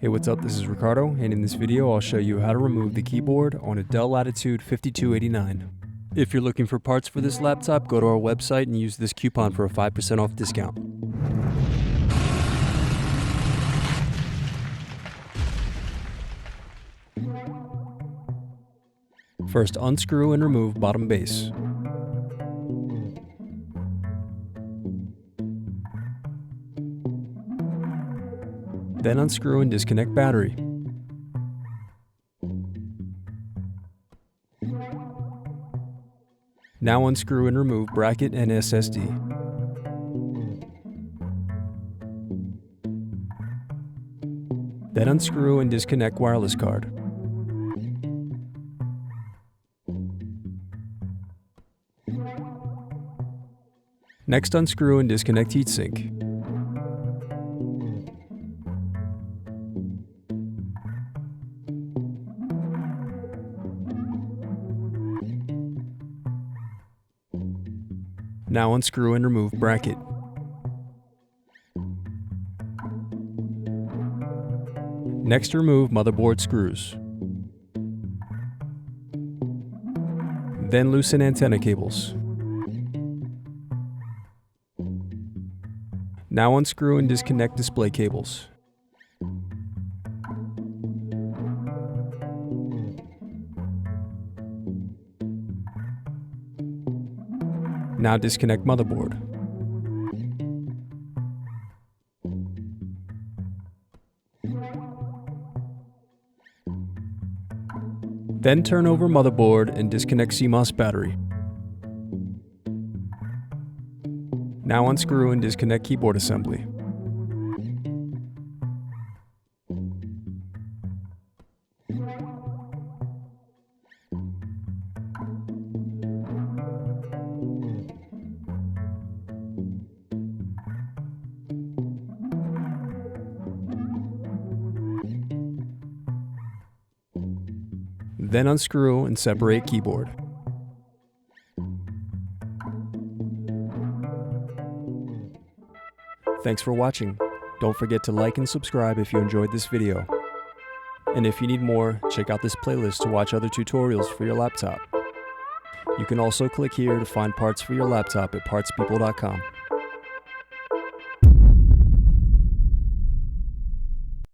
Hey, what's up? This is Ricardo, and in this video I'll show you how to remove the keyboard on a Dell Latitude 5289. If you're looking for parts for this laptop, go to our website and use this coupon for a 5% off discount. First, unscrew and remove bottom base. Then unscrew and disconnect battery. Now unscrew and remove bracket and SSD. Then unscrew and disconnect wireless card. Next, unscrew and disconnect heatsink. Now unscrew and remove bracket. Next, remove motherboard screws. Then loosen antenna cables. Now unscrew and disconnect display cables. Now disconnect motherboard. Then turn over motherboard and disconnect CMOS battery. Now unscrew and disconnect keyboard assembly. Then unscrew and separate keyboard. Thanks for watching. Don't forget to like and subscribe if you enjoyed this video. And if you need more, check out this playlist to watch other tutorials for your laptop. You can also click here to find parts for your laptop at partspeople.com.